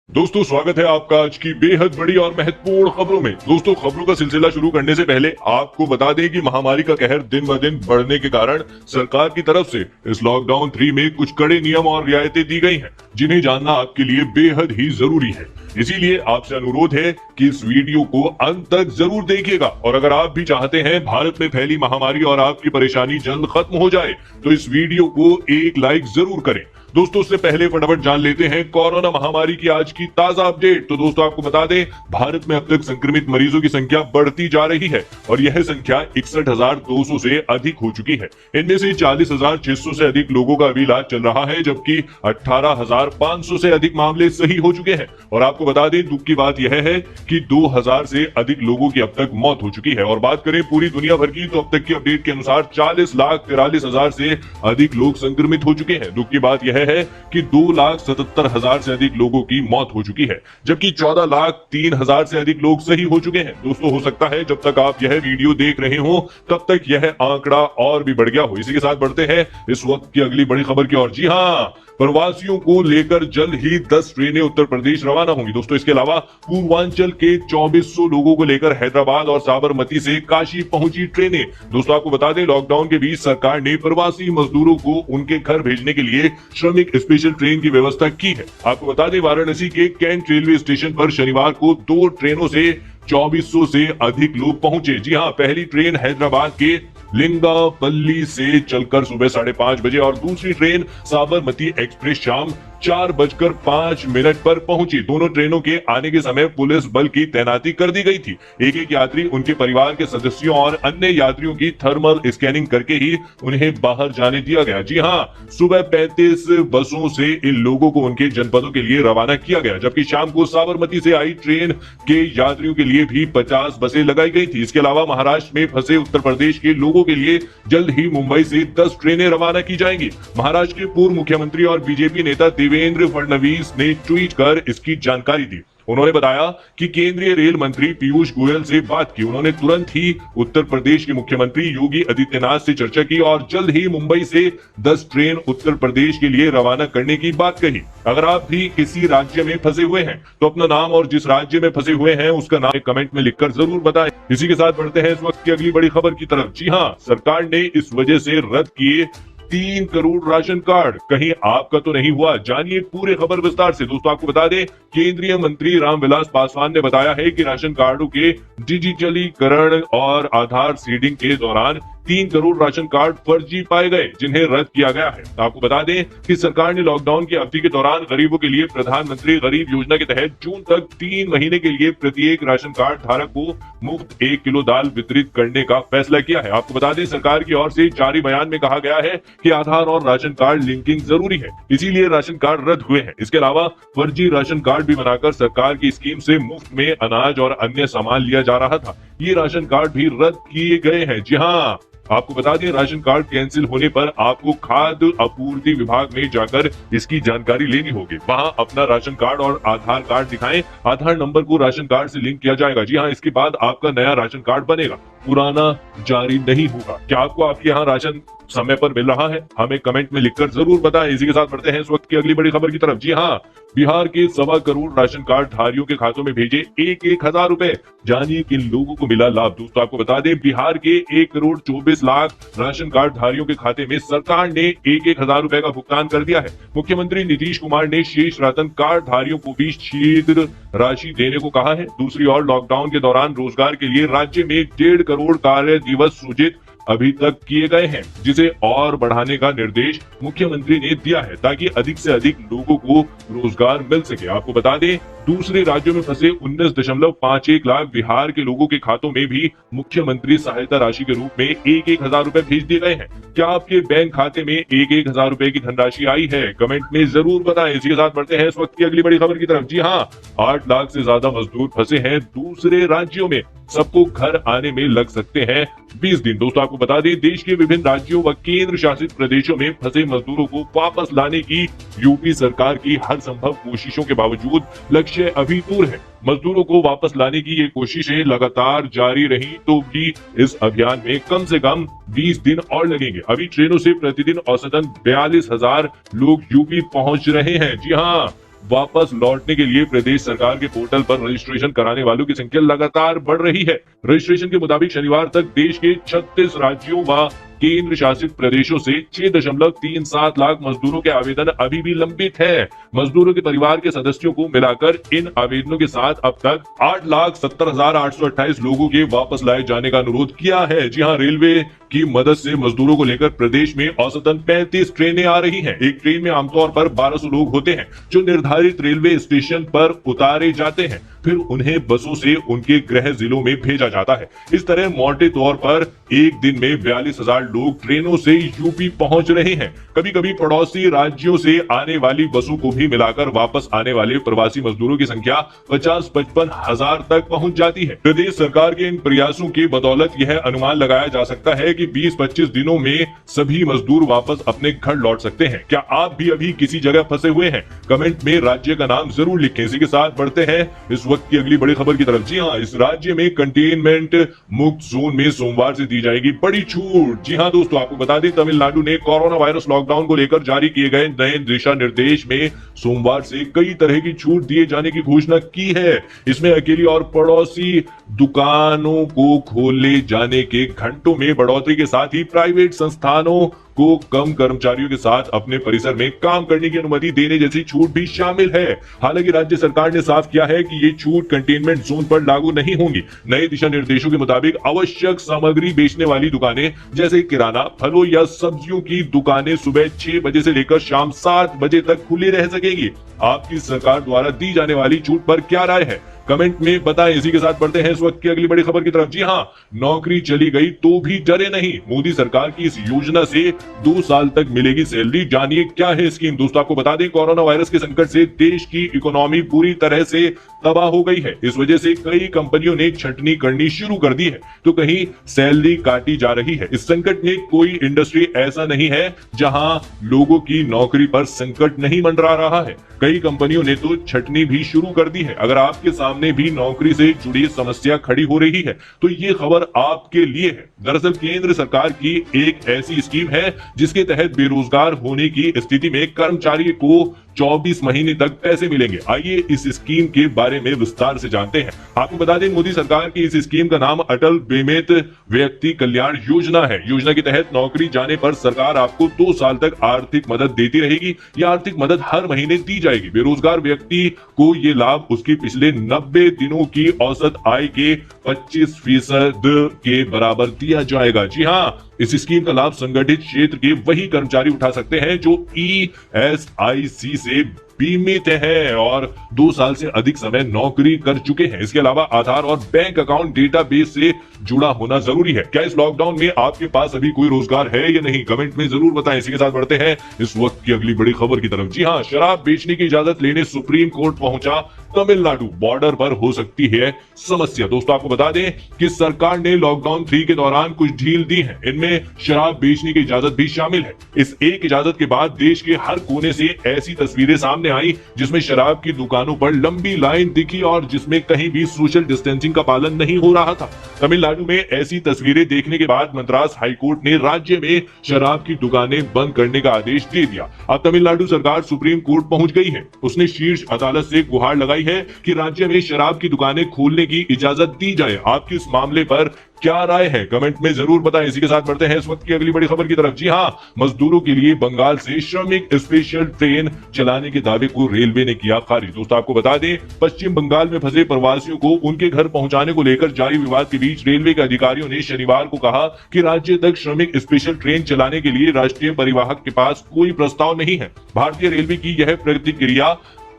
दोस्तों स्वागत है आपका आज की बेहद बड़ी और महत्वपूर्ण खबरों में। दोस्तों खबरों का सिलसिला शुरू करने से पहले आपको बता दें कि महामारी का कहर दिन ब दिन बढ़ने के कारण सरकार की तरफ से इस लॉकडाउन 3 में कुछ कड़े नियम और रियायतें दी गई हैं, जिन्हें जानना आपके लिए बेहद ही जरूरी है। इसीलिए आपसे अनुरोध है कि इस वीडियो को अंत तक जरूर देखिएगा। और अगर आप भी चाहते हैं भारत में फैली महामारी और आपकी परेशानी जल्द खत्म हो जाए तो इस वीडियो को एक लाइक जरूर करें। दोस्तों उससे पहले फटाफट जान लेते हैं कोरोना महामारी की आज की ताजा अपडेट। तो दोस्तों आपको बता दें, भारत में अब तक संक्रमित मरीजों की संख्या बढ़ती जा रही है और यह संख्या 61,200 से अधिक हो चुकी है। इनमें से 40,600 से अधिक लोगों का अभी इलाज चल रहा है, जबकि 18,500 से अधिक मामले सही हो चुके हैं। और आपको बता दें, दुख की बात यह है कि 2,000 से अधिक लोगों की अब तक मौत हो चुकी है। और बात करें पूरी दुनिया भर की, तो अब तक की अपडेट के अनुसार 40,43,000 से अधिक लोग संक्रमित हो चुके हैं। दुख की बात यह है कि 2,77,000 से अधिक लोगों की मौत हो चुकी है, जबकि 14,03,000 से अधिक लोग सही हो चुके हैं। दोस्तों हो सकता है जब तक आप यह वीडियो देख रहे हो तब तक यह आंकड़ा और भी बढ़ गया हो। इसी के साथ बढ़ते हैं इस वक्त की अगली बड़ी खबर की ओर। जी हाँ, प्रवासियों को लेकर जल्द ही 10 ट्रेनें उत्तर प्रदेश रवाना होंगी। दोस्तों इसके अलावा पूर्वांचल के 2400 लोगों को लेकर हैदराबाद और साबरमती से काशी पहुंची ट्रेनें। दोस्तों आपको बता दें, लॉकडाउन के बीच सरकार ने प्रवासी मजदूरों को उनके घर भेजने के लिए श्रमिक स्पेशल ट्रेन की व्यवस्था की है। आपको बता दें, वाराणसी के कैंट रेलवे स्टेशन पर शनिवार को 2 ट्रेनों से 2400 से अधिक लोग पहुंचे। जी हाँ, पहली ट्रेन हैदराबाद के लिंगापल्ली से चलकर सुबह 5:30 बजे और दूसरी ट्रेन साबरमती एक्सप्रेस शाम 4:05 पर पहुंची। दोनों ट्रेनों के आने के समय पुलिस बल की तैनाती कर दी गई थी। एक एक यात्री, उनके परिवार के सदस्यों और अन्य यात्रियों की थर्मल स्कैनिंग करके ही उन्हें बाहर जाने दिया गया। जी हाँ, सुबह 35 बसों से इन लोगों को उनके जनपदों के लिए रवाना किया गया, जबकि शाम को साबरमती से आई ट्रेन के यात्रियों के लिए भी 50 बसें लगाई गई थी। इसके अलावा महाराष्ट्र में फंसे उत्तर प्रदेश के लोगों के लिए जल्द ही मुंबई से 10 ट्रेनें रवाना की जाएंगी। महाराष्ट्र के पूर्व मुख्यमंत्री और बीजेपी नेता देवेंद्र फडणवीस ने ट्वीट कर इसकी जानकारी दी। उन्होंने बताया कि केंद्रीय रेल मंत्री पीयूष गोयल से बात की। उन्होंने तुरंत ही उत्तर प्रदेश के मुख्यमंत्री योगी आदित्यनाथ से चर्चा की और जल्द ही मुंबई से 10 ट्रेन उत्तर प्रदेश के लिए रवाना करने की बात कही। अगर आप भी किसी राज्य में फंसे हुए हैं तो अपना नाम और जिस राज्य में फंसे हुए हैं उसका नाम कमेंट में लिखकर जरूर बताएं। इसी के साथ बढ़ते हैं इस वक्त की अगली बड़ी खबर की तरफ। जी हाँ, सरकार ने इस वजह से रद्द किए 3 करोड़ राशन कार्ड। कहीं आपका तो नहीं हुआ? जानिए पूरे खबर विस्तार से। दोस्तों आपको बता दें, केंद्रीय मंत्री रामविलास पासवान ने बताया है कि राशन कार्डों के डिजिटलीकरण और आधार सीडिंग के दौरान 3 करोड़ राशन कार्ड फर्जी पाए गए, जिन्हें रद्द किया गया है। आपको बता दें कि सरकार ने लॉकडाउन की अवधि के दौरान गरीबों के लिए प्रधानमंत्री गरीब योजना के तहत जून तक 3 महीने के लिए प्रत्येक राशन कार्ड धारक को मुफ्त 1 किलो दाल वितरित करने का फैसला किया है। आपको बता दें, सरकार की ओर से जारी बयान में कहा गया है कि आधार और राशन कार्ड लिंकिंग जरूरी है, इसीलिए राशन कार्ड रद्द हुए हैं। इसके अलावा फर्जी राशन कार्ड भी बनाकर सरकार की स्कीम से मुफ्त में अनाज और अन्य सामान लिया जा रहा था। ये राशन कार्ड भी रद्द किए गए हैं। जी हाँ, आपको बता दें, राशन कार्ड कैंसिल होने पर आपको खाद्य आपूर्ति विभाग में जाकर इसकी जानकारी लेनी होगी। वहां अपना राशन कार्ड और आधार कार्ड दिखाएं। आधार नंबर को राशन कार्ड से लिंक किया जाएगा। जी हाँ, इसके बाद आपका नया राशन कार्ड बनेगा, पुराना जारी नहीं होगा। क्या आपको आपके यहाँ राशन समय पर मिल रहा है? हमें कमेंट में लिखकर जरूर बताएं। इसी के साथ बढ़ते हैं इस वक्त की अगली बड़ी खबर की तरफ। जी हाँ, बिहार के 1.25 करोड़ राशन कार्ड धारियों के खातों में भेजे 1,000 रुपए। जानिए किन लोगों को मिला लाभ। दोस्तों आपको बता दें, बिहार के 1 करोड़ 24 लाख राशन कार्ड धारियों के खाते में सरकार ने 1,000 रुपए का भुगतान कर दिया है। मुख्यमंत्री नीतीश कुमार ने शेष राशन कार्ड धारियों को भी शीघ्र राशि देने को कहा है। दूसरी ओर लॉकडाउन के दौरान रोजगार के लिए राज्य में 1.5 करोड़ कार्य दिवस सृजित अभी तक किए गए हैं, जिसे और बढ़ाने का निर्देश मुख्यमंत्री ने दिया है ताकि अधिक से अधिक लोगों को रोजगार मिल सके। आपको बता दें, दूसरे राज्यों में फंसे 19.51 लाख बिहार के लोगों के खातों में भी मुख्यमंत्री सहायता राशि के रूप में 1,000 रुपए भेज दिए गए हैं। क्या आपके बैंक खाते में 1,000 रुपए की धनराशि आई है? कमेंट में जरूर बताएं। इसी के साथ बढ़ते हैं इस वक्त की अगली बड़ी खबर की तरफ। जी हाँ, 8 लाख से ज्यादा मजदूर फंसे हैं दूसरे राज्यों में। सबको घर आने में लग सकते हैं 20 दिन। दोस्तों आपको बता दें, देश के विभिन्न राज्यों व केंद्र शासित प्रदेशों में फंसे मजदूरों को वापस लाने की यूपी सरकार की हर संभव कोशिशों के बावजूद लक्ष्य अभी दूर है। मजदूरों को वापस लाने की ये कोशिशें लगातार जारी रही तो भी इस अभियान में कम से कम 20 दिन और लगेंगे। अभी ट्रेनों से प्रतिदिन औसतन 42,000 लोग यूपी पहुंच रहे हैं। जी हाँ, वापस लौटने के लिए प्रदेश सरकार के पोर्टल पर रजिस्ट्रेशन कराने वालों की संख्या लगातार बढ़ रही है। रजिस्ट्रेशन के मुताबिक शनिवार तक देश के 36 राज्यों व केंद्र शासित प्रदेशों से 6.37 लाख मजदूरों के आवेदन अभी भी लंबित है। मजदूरों के परिवार के सदस्यों को मिलाकर इन आवेदनों के साथ अब तक 8,70,828 लोगों के वापस लाए जाने का अनुरोध किया है। जी हां, रेलवे की मदद से मजदूरों को लेकर प्रदेश में औसतन 35 ट्रेनें आ रही हैं। एक ट्रेन में आमतौर पर 1200 लोग होते हैं जो निर्धारित रेलवे स्टेशन पर उतारे जाते हैं, फिर उन्हें बसों से उनके गृह जिलों में भेजा जाता है। इस तरह मोटे तौर पर एक दिन में 42,000 लोग ट्रेनों से यूपी पहुंच रहे हैं। कभी कभी पड़ोसी राज्यों से आने वाली बसों को भी मिलाकर वापस आने वाले प्रवासी मजदूरों की संख्या 50-55 हजार तक पहुंच जाती है। प्रदेश सरकार के इन प्रयासों की बदौलत यह अनुमान लगाया जा सकता है कि 20-25 दिनों में सभी मजदूर वापस अपने घर लौट सकते हैं। क्या आप भी अभी किसी जगह फंसे हुए हैं? कमेंट में राज्य का नाम जरूर लिखें। इसी के साथ बढ़ते हैं इस वक्त की अगली बड़ी खबर की तरफ। जी हां, इस राज्य में कंटेनमेंट मुक्त जोन में सोमवार से दी जाएगी बड़ी छूट। जी हां दोस्तों, आपको बता दें तमिलनाडु ने कोरोना वायरस लॉकडाउन को लेकर जारी किए गए नए दिशा निर्देश में सोमवार से कई तरह की छूट दिए जाने की घोषणा की है। इसमें अकेली और पड़ोसी दुकानों को खोले जाने के घंटों में बढ़ोतरी के साथ ही प्राइवेट संस्थानों को कम कर्मचारियों के साथ अपने परिसर में काम करने की अनुमति देने जैसी छूट भी शामिल है। हालांकि राज्य सरकार ने साफ किया है कि ये छूट कंटेनमेंट जोन पर लागू नहीं होंगी। नए दिशा निर्देशों के मुताबिक आवश्यक सामग्री बेचने वाली दुकानें जैसे किराना, फलों या सब्जियों की दुकानें सुबह 6 बजे से लेकर शाम 7 बजे तक खुली रह सकेगी। आपकी सरकार द्वारा दी जाने वाली छूट पर क्या राय है? कमेंट में बताएं। इसी के साथ बढ़ते हैं इस वक्त की अगली बड़ी खबर की तरफ। जी हां, नौकरी चली गई तो भी डरे नहीं। मोदी सरकार की इस योजना से 2 साल तक मिलेगी सैलरी। जानिए क्या है स्कीम। दोस्तों आपको बता दें, कोरोना वायरस के संकट से देश की इकोनॉमी पूरी तरह से तबाह हो गई है। इस वजह से कई कंपनियों ने छटनी करनी शुरू कर दी है, तो कहीं सैलरी काटी जा रही है। इस संकट में कोई इंडस्ट्री ऐसा नहीं है जहां लोगों की नौकरी पर संकट नहीं मंडरा रहा है। कई कंपनियों ने तो छटनी भी शुरू कर दी है। अगर आपके सामने भी नौकरी से जुड़ी समस्या खड़ी हो रही है तो ये खबर आपके लिए है। दरअसल केंद्र सरकार की एक ऐसी स्कीम है जिसके तहत बेरोजगार होने की स्थिति में कर्मचारी को 24 महीने तक पैसे मिलेंगे। आइए इस स्कीम के बारे में विस्तार से जानते हैं। आपको बता दें, मोदी सरकार की इस स्कीम का नाम अटल बीमित व्यक्ति कल्याण योजना है। योजना के तहत नौकरी जाने पर सरकार आपको 2 साल तक आर्थिक मदद देती रहेगी। यह आर्थिक मदद हर महीने दी जाएगी। बेरोजगार व्यक्ति को ये लाभ उसकी पिछले 90 दिनों की औसत आय के 25% के बराबर दिया जाएगा। जी हाँ, इस स्कीम का लाभ संगठित क्षेत्र के वही कर्मचारी उठा सकते हैं जो ESIC से बीमित है और 2 साल से अधिक समय नौकरी कर चुके हैं। इसके अलावा आधार और बैंक अकाउंट डेटाबेस से जुड़ा होना जरूरी है। क्या इस लॉकडाउन में आपके पास अभी कोई रोजगार है या नहीं? कमेंट में जरूर बताएं। इसी के साथ बढ़ते हैं इस वक्त की अगली बड़ी खबर की तरफ। जी हां, शराब बेचने की इजाजत लेने सुप्रीम कोर्ट पहुंचा तमिलनाडु। बॉर्डर पर हो सकती है समस्या। दोस्तों आपको बता दें कि सरकार ने लॉकडाउन 3 के दौरान कुछ ढील दी है। इनमें शराब बेचने की इजाजत भी शामिल है। इस एक इजाजत के बाद देश के हर कोने से ऐसी तस्वीरें सामने आई जिसमें शराब की दुकानों पर लंबी लाइन दिखी और जिसमें कहीं भी सोशल डिस्टेंसिंग का पालन नहीं हो रहा था। तमिलनाडु में ऐसी तस्वीरें देखने के बाद मद्रास हाईकोर्ट ने राज्य में शराब की दुकानें बंद करने का आदेश दे दिया। अब तमिलनाडु सरकार सुप्रीम कोर्ट पहुंच गई है। उसने शीर्ष अदालत से गुहार लगाई है कि राज्य में शराब की दुकानें खोलने की इजाजत दी जाए। आपकी इस मामले पर क्या राय है? कमेंट में जरूर बताएं। इसी के साथ बढ़ते हैं इस वक्त की अगली बड़ी खबर की तरफ। जी हां, मजदूरों के लिए बंगाल से श्रमिक स्पेशल ट्रेन चलाने के दावे को रेलवे ने किया खारिज। दोस्तों आपको बता दें, पश्चिम बंगाल में फंसे प्रवासियों को उनके घर पहुंचाने को लेकर जारी विवाद के बीच रेलवे के अधिकारियों ने शनिवार को कहा कि राज्य तक श्रमिक स्पेशल ट्रेन चलाने के लिए राष्ट्रीय परिवाहक के पास कोई प्रस्ताव नहीं है। भारतीय रेलवे की यह प्रतिक्रिया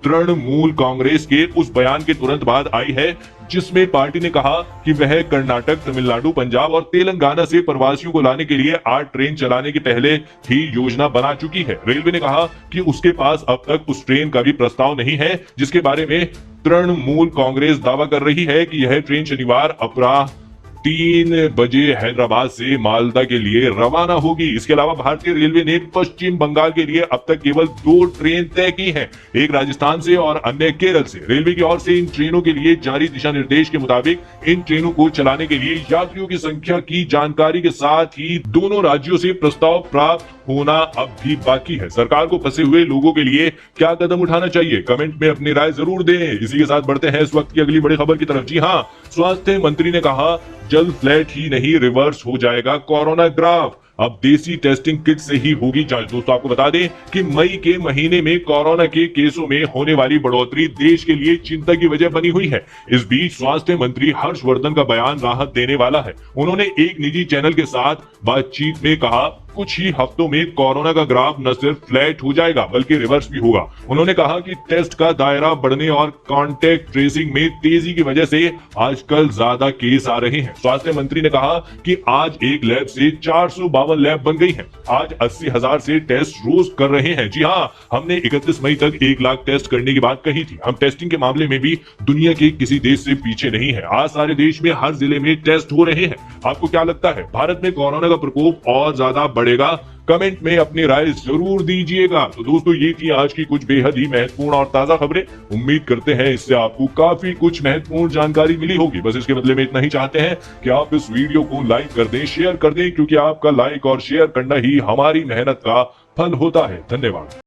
तृणमूल कांग्रेस के उस बयान के तुरंत बाद आई है जिसमें पार्टी ने कहा कि वह कर्नाटक, तमिलनाडु, पंजाब और तेलंगाना से प्रवासियों को लाने के लिए 8 ट्रेन चलाने की पहले ही योजना बना चुकी है। रेलवे ने कहा कि उसके पास अब तक उस ट्रेन का भी प्रस्ताव नहीं है जिसके बारे में तृणमूल कांग्रेस दावा कर रही है कि यह ट्रेन शनिवार अपराह 3 बजे हैदराबाद से मालदा के लिए रवाना होगी। इसके अलावा भारतीय रेलवे ने पश्चिम बंगाल के लिए अब तक केवल 2 ट्रेन तय की हैं, एक राजस्थान से और अन्य केरल से। रेलवे की ओर से इन ट्रेनों के लिए जारी दिशा निर्देश के मुताबिक इन ट्रेनों को चलाने के लिए यात्रियों की संख्या की जानकारी के साथ ही दोनों राज्यों से प्रस्ताव प्राप्त होना अब भी बाकी है। सरकार को फंसे हुए लोगों के लिए क्या कदम उठाना चाहिए, कमेंट में अपनी राय जरूर दें। इसी के साथ बढ़ते हैं इस वक्त की अगली बड़ी खबर की तरफ। जी हाँ, स्वास्थ्य मंत्री ने कहा जल्द फ्लैट ही नहीं रिवर्स हो जाएगा कोरोना ग्राफ, अब देसी टेस्टिंग किट से ही होगी जांच। दोस्तों आपको बता दें कि मई के महीने में कोरोना के केसों में होने वाली बढ़ोतरी देश के लिए चिंता की वजह बनी हुई है। इस बीच स्वास्थ्य मंत्री हर्षवर्धन का बयान राहत देने वाला है। उन्होंने एक निजी चैनल के साथ बातचीत में कहा कुछ ही हफ्तों में कोरोना का ग्राफ न सिर्फ फ्लैट हो जाएगा बल्कि रिवर्स भी होगा। उन्होंने कहा कि टेस्ट का दायरा बढ़ने और कांटेक्ट ट्रेसिंग में तेजी की वजह से आजकल ज्यादा केस आ रहे हैं। स्वास्थ्य मंत्री ने कहा कि आज एक लैब से 452 लैब बन गई हैं। आज 80,000 से टेस्ट रोज कर रहे हैं। जी हाँ, हमने 31 मई तक 1 लाख टेस्ट करने की बात कही थी। हम टेस्टिंग के मामले में भी दुनिया के किसी देश से पीछे नहीं है। आज सारे देश में हर जिले में टेस्ट हो रहे हैं। आपको क्या लगता है, भारत में कोरोना का प्रकोप और ज्यादा बढ़ेगा? कमेंट में अपनी राय जरूर दीजिएगा। तो दोस्तों ये थी आज की कुछ बेहद ही महत्वपूर्ण और ताजा खबरें। उम्मीद करते हैं इससे आपको काफी कुछ महत्वपूर्ण जानकारी मिली होगी। बस इसके बदले में इतना ही चाहते हैं कि आप इस वीडियो को लाइक कर दें, शेयर कर दें, क्योंकि आपका लाइक और शेयर करना ही हमारी मेहनत का फल होता है। धन्यवाद।